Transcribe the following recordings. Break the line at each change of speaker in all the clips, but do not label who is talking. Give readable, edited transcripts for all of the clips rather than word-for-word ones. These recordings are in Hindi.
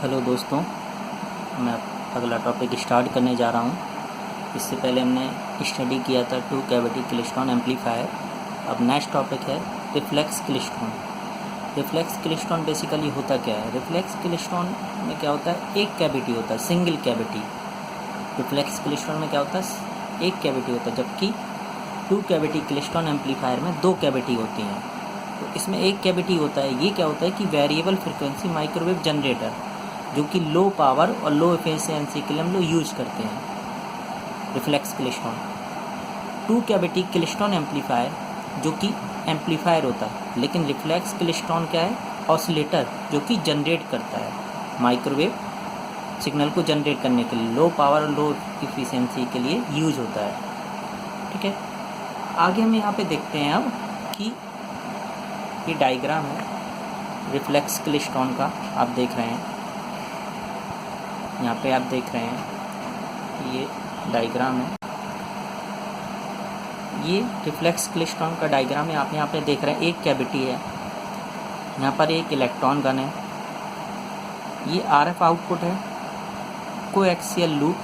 हेलो दोस्तों, मैं अगला टॉपिक स्टार्ट करने जा रहा हूँ। इससे पहले हमने स्टडी किया था टू कैविटी क्लेस्ट्रॉन एम्पलीफायर। अब नेक्स्ट टॉपिक है reflex klystron. Reflex klystron basically होता क्या है? रिफ्लेक्स क्लेस्ट्रॉन में क्या होता है, एक कैविटी होता है, सिंगल कैविटी। रिफ्लेक्स क्लेस्ट्रॉन में क्या होता है, एक कैविटी होता है, जबकि टू कैविटी क्लेस्ट्रॉन एम्पलीफायर में दो कैविटी होती हैं। तो इसमें एक कैविटी होता है। ये क्या होता है कि वेरिएबल फ्रिक्वेंसी माइक्रोवेव जनरेटर, जो कि लो पावर और लो एफिशिएंसी के लिए हम लोग यूज करते हैं। Reflex klystron two cavity klystron amplifier, जो कि एम्पलीफायर होता है, लेकिन रिफ्लेक्स क्लेस्ट्रॉन क्या है, ऑसिलेटर, जो कि जनरेट करता है माइक्रोवेव सिग्नल को जनरेट करने के लिए, लो पावर और लो एफिशिएंसी के लिए यूज होता है। ठीक है, आगे हम यहाँ पे देखते हैं अब कि ये डायग्राम है रिफ्लेक्स क्लेस्ट्रॉन का। आप देख रहे हैं, यहाँ पे आप देख रहे हैं ये डायग्राम है, ये रिफ्लेक्स क्लेस्ट्रॉन का डायग्राम है। आप यहाँ पे देख रहे हैं एक कैविटी है, यहाँ पर एक इलेक्ट्रॉन गन है, ये आरएफ आउटपुट है, कोएक्सियल लूप,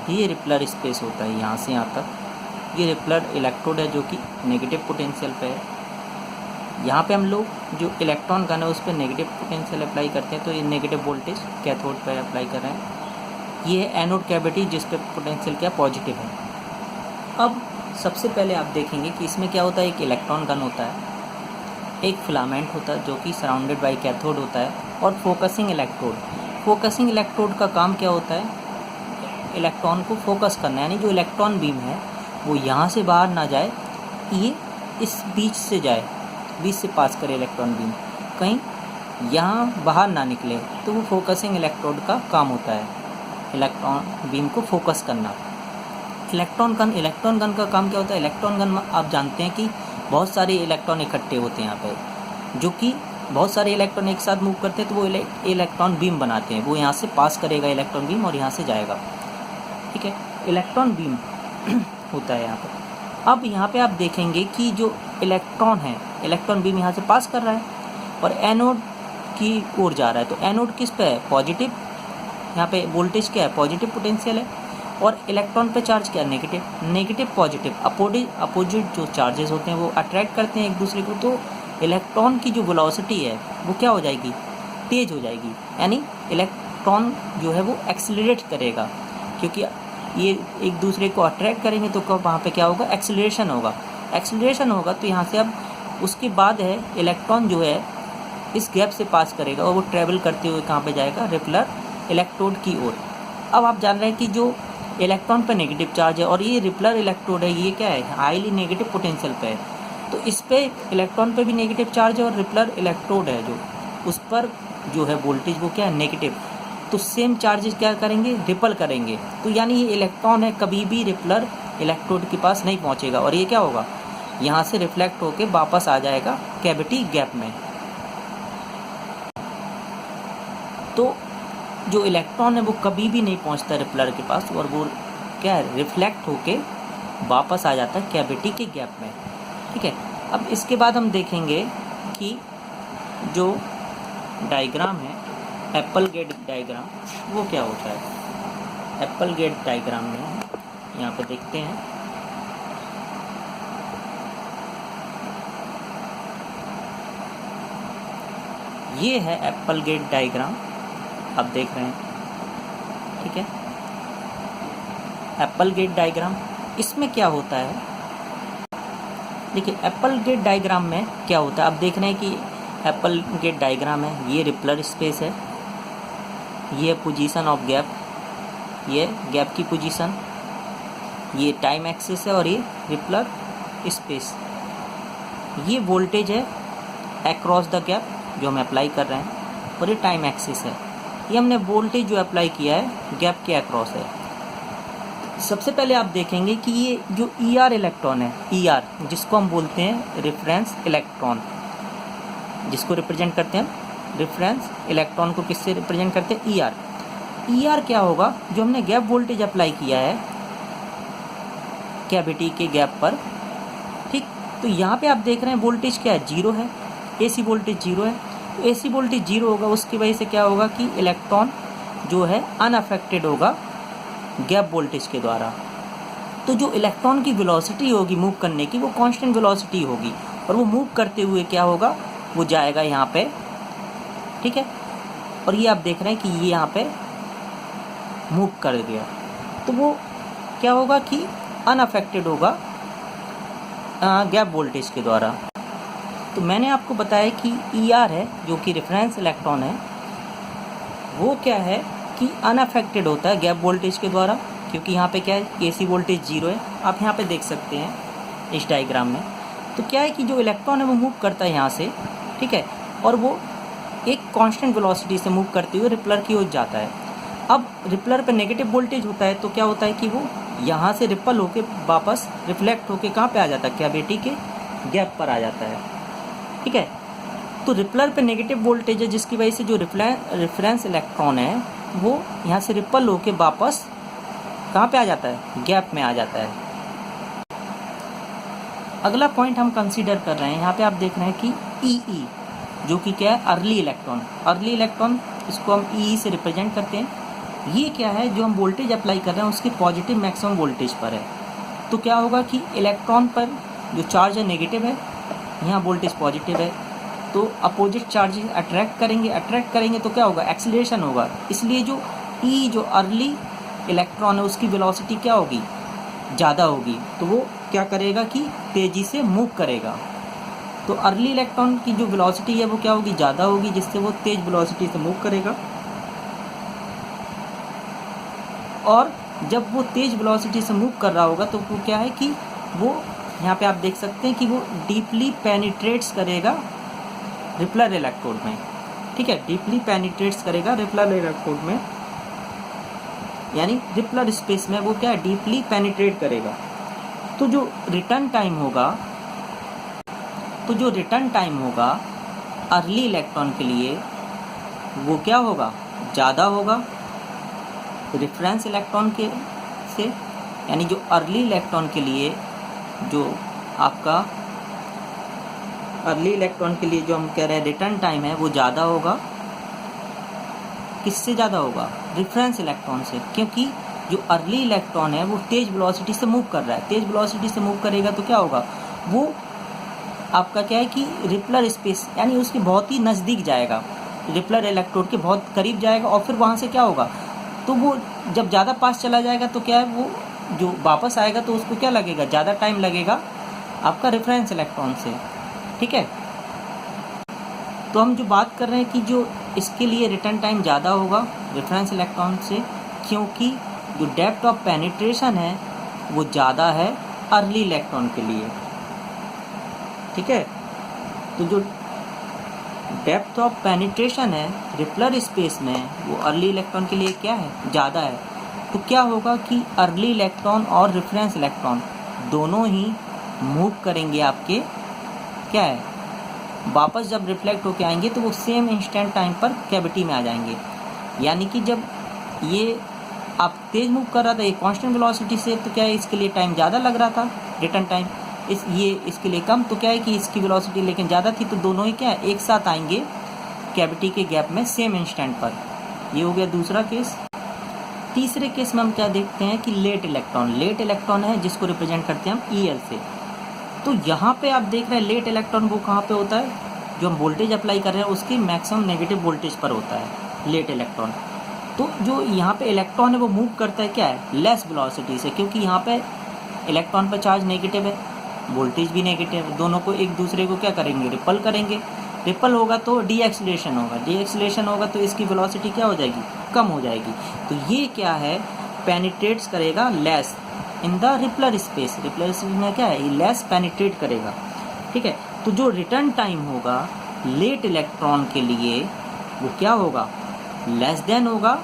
ये रिपलर स्पेस होता है यहाँ से यहाँ तक। ये रिपलर इलेक्ट्रोड है जो कि नेगेटिव पोटेंशियल पे है। यहाँ पे हम लोग जो इलेक्ट्रॉन गन है उस पर नेगेटिव पोटेंशियल अप्लाई करते हैं, तो ये नेगेटिव वोल्टेज कैथोड पर अप्लाई कर रहे हैं। ये है एनोड कैविटी जिस पे पोटेंशियल क्या पॉजिटिव है। अब सबसे पहले आप देखेंगे कि इसमें क्या होता है, एक इलेक्ट्रॉन गन होता है, एक फिलामेंट होता है जो कि सराउंडेड बाई कैथोड होता है, और फोकसिंग इलेक्ट्रोड। फोकसिंग इलेक्ट्रोड का काम क्या होता है, इलेक्ट्रॉन को फोकस करना, यानी जो इलेक्ट्रॉन बीम है वो यहाँ से बाहर ना जाए, ये इस बीच से जाए, बीच से पास करे इलेक्ट्रॉन बीम, कहीं यहाँ बाहर ना निकले, तो वो फोकसिंग इलेक्ट्रोड का काम होता है, इलेक्ट्रॉन बीम को फोकस करना। इलेक्ट्रॉन गन का काम क्या होता है, इलेक्ट्रॉन गन में आप जानते हैं कि बहुत सारे इलेक्ट्रॉन इकट्ठे होते हैं यहाँ पे, जो कि बहुत सारे इलेक्ट्रॉन एक साथ मूव करते हैं, तो वो इलेक्ट्रॉन बीम बनाते हैं। वो यहाँ से पास करेगा इलेक्ट्रॉन बीम और यहाँ से जाएगा। ठीक है, इलेक्ट्रॉन बीम होता है यहाँ पर। अब यहाँ पे आप देखेंगे कि जो इलेक्ट्रॉन है, इलेक्ट्रॉन बीम यहाँ से पास कर रहा है और एनोड की ओर जा रहा है। तो एनोड किस पे है, पॉजिटिव, यहाँ पे वोल्टेज क्या है, पॉजिटिव पोटेंशियल है, और इलेक्ट्रॉन पे चार्ज क्या है, नेगेटिव। नेगेटिव पॉजिटिव अपोजिट जो चार्जेस होते हैं वो अट्रैक्ट करते हैं एक दूसरे को, तो इलेक्ट्रॉन की जो वेलोसिटी है वो क्या हो जाएगी, तेज हो जाएगी, यानी इलेक्ट्रॉन जो है वो एक्सेलरेट करेगा, क्योंकि ये एक दूसरे को अट्रैक्ट करेंगे तो वहाँ पे क्या होगा, एक्सेलरेशन होगा। एक्सेलरेशन होगा तो यहाँ से अब उसके बाद है इलेक्ट्रॉन जो है इस गैप से पास करेगा और वो ट्रेवल करते हुए कहाँ पे जाएगा, रिपलर इलेक्ट्रोड की ओर। अब आप जान रहे हैं कि जो इलेक्ट्रॉन पे नेगेटिव चार्ज है और ये रिपलर इलेक्ट्रोड है, ये क्या है, हाईली नेगेटिव पोटेंशियल पे है, तो इस पे इलेक्ट्रॉन पे भी नेगेटिव चार्ज है और रिपलर इलेक्ट्रोड है जो उस पर जो है वोल्टेज वो क्या है, नेगेटिव। तो सेम चार्जेस क्या करेंगे, रिपल करेंगे, तो यानी ये इलेक्ट्रॉन है कभी भी रिपलर इलेक्ट्रोड के पास नहीं पहुंचेगा और ये क्या होगा, यहाँ से रिफ्लेक्ट होके वापस आ जाएगा कैविटी गैप में। तो जो इलेक्ट्रॉन है वो कभी भी नहीं पहुंचता रिपलर के पास और वो क्या है, रिफ्लेक्ट होके वापस आ जाता है कैविटी के गैप में। ठीक है, अब इसके बाद हम देखेंगे कि जो डायग्राम है एप्पल गेट डायग्राम, वो क्या होता है। एप्पल गेट डायग्राम में यहाँ पे देखते हैं, ये है एप्पल गेट डायग्राम, आप देख रहे हैं। ठीक है, एप्पल गेट डायग्राम, इसमें क्या होता है, देखिए एप्पल गेट डायग्राम में क्या होता है, आप देख रहे हैं कि एप्पल गेट डायग्राम है, ये रिपलर स्पेस है, ये पोजीशन ऑफ गैप, ये गैप की पोजीशन, ये टाइम एक्सिस है और ये रिपलर स्पेस, ये वोल्टेज है अक्रॉस द गैप जो हम अप्लाई कर रहे हैं, और ये टाइम एक्सिस है, ये हमने वोल्टेज जो अप्लाई किया है गैप के अक्रॉस है। सबसे पहले आप देखेंगे कि ये जो ER इलेक्ट्रॉन है, ER जिसको हम बोलते हैं रेफरेंस इलेक्ट्रॉन, जिसको रिप्रेजेंट करते हैं रेफरेंस इलेक्ट्रॉन को किससे रिप्रेजेंट करते हैं, ER। ER क्या होगा, जो हमने गैप वोल्टेज अप्लाई किया है कैविटी के गैप पर। ठीक, तो यहाँ पे आप देख रहे हैं वोल्टेज क्या है, जीरो है, AC वोल्टेज जीरो है, AC वोल्टेज 0 होगा, उसकी वजह से क्या होगा कि इलेक्ट्रॉन जो है अनअफेक्टेड होगा गैप वोल्टेज के द्वारा। तो जो इलेक्ट्रॉन की वेलोसिटी होगी मूव करने की, वो कांस्टेंट वेलोसिटी होगी, और वो मूव करते हुए क्या होगा, वो जाएगा यहाँ पे, ठीक है। और ये आप देख रहे हैं कि ये यहाँ पे मूव कर गया, तो वो क्या होगा कि अनअफेक्टेड होगा गैप वोल्टेज के द्वारा। तो मैंने आपको बताया कि ER है जो कि रेफरेंस इलेक्ट्रॉन है, वो क्या है कि अनअफेक्टेड होता है गैप वोल्टेज के द्वारा, क्योंकि यहाँ पे क्या है AC वोल्टेज 0 है, आप यहाँ पे देख सकते हैं इस डायग्राम में। तो क्या है कि जो इलेक्ट्रॉन है वो मूव करता है यहाँ से, ठीक है, और वो एक कांस्टेंट वेलोसिटी से मूव करते हुए रिपलर की ओर जाता है। अब रिपलर पे नेगेटिव वोल्टेज होता है, तो क्या होता है कि वो यहाँ से रिपल होके वापस रिफ्लेक्ट होके कहाँ पे आ जाता है, कैविटी के गैप पर आ जाता है, ठीक है। तो रिपलर पे नेगेटिव वोल्टेज है, जिसकी वजह से जो रेफरेंस इलेक्ट्रॉन है वो यहाँ से रिपल होके वापस कहाँ पे आ जाता है, गैप में आ जाता है। अगला पॉइंट हम कंसीडर कर रहे हैं, यहाँ पे आप देख रहे हैं कि EE जो कि क्या है, अर्ली इलेक्ट्रॉन, इसको हम EE से रिप्रेजेंट करते हैं। ये क्या है, जो हम वोल्टेज अप्लाई कर रहे हैं उसकी पॉजिटिव मैक्सिमम वोल्टेज पर है। तो क्या होगा कि इलेक्ट्रॉन पर जो चार्ज है नेगेटिव है, यहाँ वोल्टेज पॉजिटिव है, तो अपोजिट चार्जेस अट्रैक्ट करेंगे तो क्या होगा, एक्सीलरेशन होगा। इसलिए जो E जो अर्ली इलेक्ट्रॉन है उसकी वेलोसिटी क्या होगी, ज़्यादा होगी, तो वो क्या करेगा कि तेज़ी से मूव करेगा। तो अर्ली इलेक्ट्रॉन की जो वेलोसिटी है वो क्या होगी, ज़्यादा होगी, जिससे वो तेज़ वेलोसिटी से मूव करेगा। और जब वो तेज़ वेलोसिटी से मूव कर रहा होगा तो वो क्या है कि वो यहाँ पे आप देख सकते हैं कि वो डीपली पेनिट्रेट्स करेगा रिपलर इलेक्ट्रोड में, ठीक है, डीपली पेनिट्रेट्स करेगा रिपलर इलेक्ट्रोड में, यानी रिपलर स्पेस में वो क्या है, डीपली पेनिट्रेट करेगा। तो जो रिटर्न टाइम होगा अर्ली इलेक्ट्रॉन के लिए वो क्या होगा, ज़्यादा होगा रेफरेंस इलेक्ट्रॉन के से, यानी जो अर्ली इलेक्ट्रॉन के लिए जो आपका अर्ली इलेक्ट्रॉन के लिए जो हम कह रहे हैं रिटर्न टाइम है वो ज़्यादा होगा। किससे ज़्यादा होगा, रेफरेंस इलेक्ट्रॉन से, क्योंकि जो अर्ली इलेक्ट्रॉन है वो तेज़ वेलोसिटी से मूव कर रहा है। तेज़ वेलोसिटी से मूव करेगा तो क्या होगा, वो आपका क्या है कि रिपलर स्पेस यानी उसके बहुत ही नज़दीक जाएगा, रिपलर इलेक्ट्रोड के बहुत करीब जाएगा, और फिर वहाँ से क्या होगा, तो वो जब ज़्यादा पास चला जाएगा तो क्या है, वो जो वापस आएगा तो उसको क्या लगेगा, ज़्यादा टाइम लगेगा आपका रेफरेंस इलेक्ट्रॉन से, ठीक है। तो हम जो बात कर रहे हैं कि जो इसके लिए रिटर्न टाइम ज़्यादा होगा रेफरेंस इलेक्ट्रॉन से, क्योंकि जो डेप्थ ऑफ पेनिट्रेशन है वो ज़्यादा है अर्ली इलेक्ट्रॉन के लिए, ठीक है। तो जो डेप्थ ऑफ पेनिट्रेशन है रिपलर स्पेस में वो अर्ली इलेक्ट्रॉन के लिए क्या है, ज़्यादा है। तो क्या होगा कि अर्ली इलेक्ट्रॉन और रेफरेंस इलेक्ट्रॉन दोनों ही मूव करेंगे आपके क्या है, वापस जब रिफ्लेक्ट होके आएंगे तो वो सेम इंस्टेंट टाइम पर कैविटी में आ जाएंगे। यानी कि जब ये आप तेज़ मूव कर रहा था ये कांस्टेंट वेलोसिटी से, तो क्या है इसके लिए टाइम ज़्यादा लग रहा था रिटर्न टाइम, इसके लिए कम, तो क्या है कि इसकी वेलोसिटी लेकिन ज़्यादा थी, तो दोनों ही क्या है एक साथ आएंगे कैविटी के गैप में सेम इंस्टेंट पर। ये हो गया दूसरा केस। तीसरे केस में हम क्या देखते हैं कि लेट इलेक्ट्रॉन है जिसको रिप्रेजेंट करते हैं हम EL से। तो यहाँ पे आप देख रहे हैं लेट इलेक्ट्रॉन वो कहाँ पे होता है, जो हम वोल्टेज अप्लाई कर रहे हैं उसकी मैक्सिमम नेगेटिव वोल्टेज पर होता है लेट इलेक्ट्रॉन। तो जो यहाँ पे इलेक्ट्रॉन है वो मूव करता है क्या है, लेस वेलोसिटी से, क्योंकि यहाँ पे इलेक्ट्रॉन पर चार्ज नेगेटिव है, वोल्टेज भी नेगेटिव है, दोनों को एक दूसरे को क्या करेंगे, रिपल करेंगे। रिपल होगा तो डी एक्सीलरेशन होगा तो इसकी वेलोसिटी क्या हो जाएगी, कम हो जाएगी। तो ये क्या है, पेनिट्रेट्स करेगा लेस इन द रिपलर स्पेस में क्या है, लेस पेनिट्रेट करेगा, ठीक है। तो जो रिटर्न टाइम होगा लेट इलेक्ट्रॉन के लिए वो क्या होगा, लेस देन होगा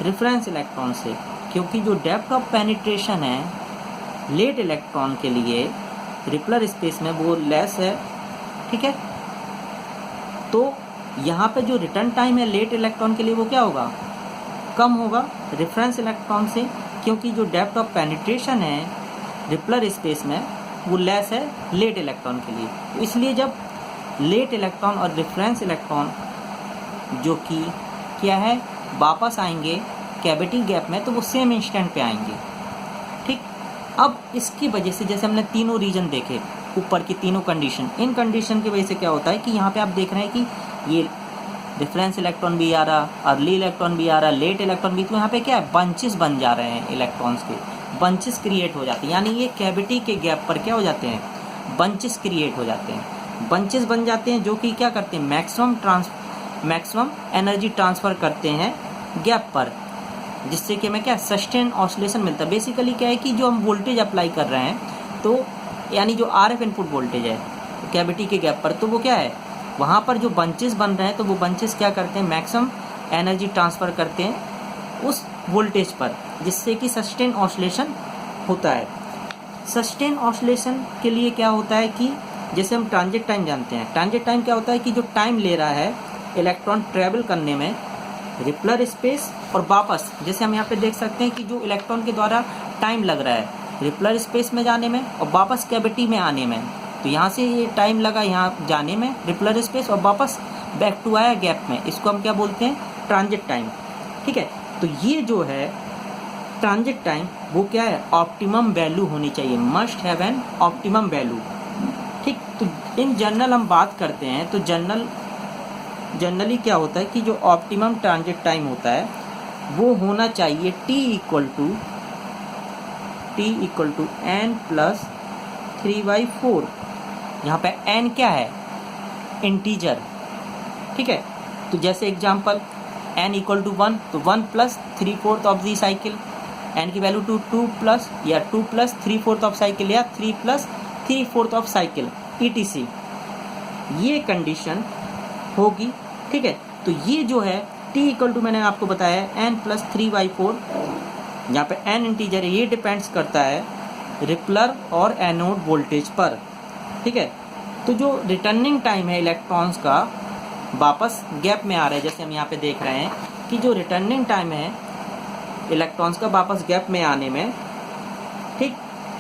रेफरेंस इलेक्ट्रॉन से, क्योंकि जो डेप्थ ऑफ पेनिट्रेशन है लेट इलेक्ट्रॉन के लिए रिपलर स्पेस में वो लेस है, ठीक है। तो यहाँ पे जो रिटर्न टाइम है लेट इलेक्ट्रॉन के लिए वो क्या होगा, कम होगा रेफरेंस इलेक्ट्रॉन से, क्योंकि जो डेप्थ ऑफ पेनिट्रेशन है रिपलर स्पेस में वो लेस है लेट इलेक्ट्रॉन के लिए। तो इसलिए जब लेट इलेक्ट्रॉन और रेफरेंस इलेक्ट्रॉन जो कि क्या है, वापस आएंगे कैविटी गैप में, तो वो सेम इंस्टेंट पे आएंगे। ठीक, अब इसकी वजह से जैसे हमने तीनों रीजन देखे, ऊपर की तीनों कंडीशन, इन कंडीशन की वजह से क्या होता है कि यहाँ पे आप देख रहे हैं कि ये डिफरेंस इलेक्ट्रॉन भी आ रहा, अर्ली इलेक्ट्रॉन भी आ रहा, लेट इलेक्ट्रॉन भी, तो यहाँ पे क्या है, बंचेस बन जा रहे हैं इलेक्ट्रॉन्स के, बंचेस क्रिएट हो जाते हैं, यानी ये कैविटी के गैप पर क्या हो जाते हैं, बंचेस क्रिएट हो जाते हैं, बंचेस बन जाते हैं, जो कि क्या करते हैं, मैक्सिमम एनर्जी ट्रांसफ़र करते हैं गैप पर, जिससे कि हमें क्या सस्टेन ऑसिलेशन मिलता है। बेसिकली क्या है कि जो हम वोल्टेज अप्लाई कर रहे हैं, तो यानी जो RF इनपुट वोल्टेज है कैविटी के गैप पर, तो वो क्या है, वहाँ पर जो बंचेस बन रहे हैं, तो वो बंचेस क्या करते हैं, मैक्सिमम एनर्जी ट्रांसफ़र करते हैं उस वोल्टेज पर, जिससे कि सस्टेन ऑसिलेशन होता है। सस्टेन ऑसिलेशन के लिए क्या होता है कि जैसे हम ट्रांजिट टाइम जानते हैं, ट्रांजिट टाइम क्या होता है कि जो टाइम ले रहा है इलेक्ट्रॉन ट्रैवल करने में रिपलर स्पेस और वापस, जैसे हम यहाँ पे देख सकते हैं कि जो इलेक्ट्रॉन के द्वारा टाइम लग रहा है रिपलर स्पेस में जाने में और वापस कैविटी में आने में, तो यहाँ से ये टाइम लगा यहाँ जाने में रिपलर स्पेस और वापस बैक टू आया गैप में, इसको हम क्या बोलते हैं, ट्रांजिट टाइम। ठीक है, तो ये जो है ट्रांजिट टाइम, वो क्या है, ऑप्टिमम वैल्यू होनी चाहिए, must have an optimum value. ठीक, तो इन जनरल हम बात करते हैं, तो जनरली क्या होता है कि जो ऑप्टिमम ट्रांजिट टाइम होता है वो होना चाहिए t इक्वल टू n+3/4। यहाँ पे n क्या है, इंटीजर। ठीक है, तो जैसे एग्जांपल n इक्वल टू 1, तो 1 + 3/4 ऑफ दी साइकिल, n की वैल्यू 2 प्लस या 2 + 3/4 ऑफ साइकिल या 3 + 3/4 ऑफ साइकिल etc, ये कंडीशन होगी। ठीक है, तो ये जो है t इक्वल टू मैंने आपको बताया है n+3/4, यहाँ पे n इंटीजर है, ये डिपेंड्स करता है रिपलर और एनोड वोल्टेज पर। ठीक है, तो जो रिटर्निंग टाइम है इलेक्ट्रॉन्स का वापस गैप में आ रहा है, जैसे हम यहाँ पे देख रहे हैं कि जो रिटर्निंग टाइम है इलेक्ट्रॉन्स का वापस गैप में आने में, ठीक,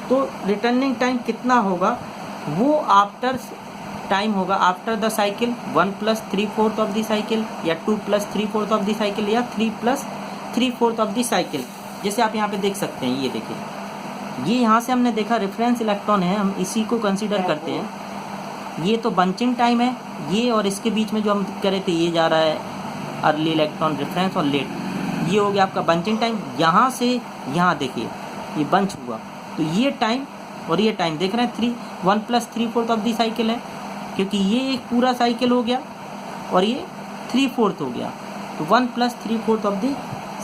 तो रिटर्निंग टाइम कितना होगा, वो आफ्टर टाइम होगा after the cycle 1 + 3/4 of the cycle या 2 + 3/4 ऑफ द साइकिल या 3 + 3/4 ऑफ द साइकिल। जैसे आप यहाँ पे देख सकते हैं, ये देखिए, ये यहाँ से हमने देखा रेफरेंस इलेक्ट्रॉन है, हम इसी को कंसीडर करते हैं। ये तो बंचिंग टाइम है, ये और इसके बीच में जो हम कह रहे थे, ये जा रहा है अर्ली इलेक्ट्रॉन, रेफरेंस और लेट, ये हो गया आपका बंचिंग टाइम। यहाँ से यहाँ देखिए ये बंच हुआ, तो ये टाइम और ये टाइम देख रहे हैं 1 + 3/4 ऑफ दी साइकिल है, क्योंकि ये एक पूरा साइकिल हो गया और ये 3/4 हो गया, तो 1 + 3/4 ऑफ दी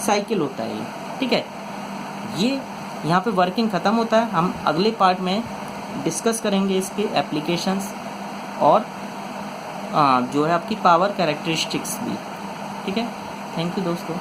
साइकिल होता है ये। ठीक है, ये यहाँ पे वर्किंग ख़त्म होता है। हम अगले पार्ट में डिस्कस करेंगे इसके एप्लीकेशंस और जो है आपकी पावर कैरेक्टरिस्टिक्स भी। ठीक है, थैंक यू दोस्तों।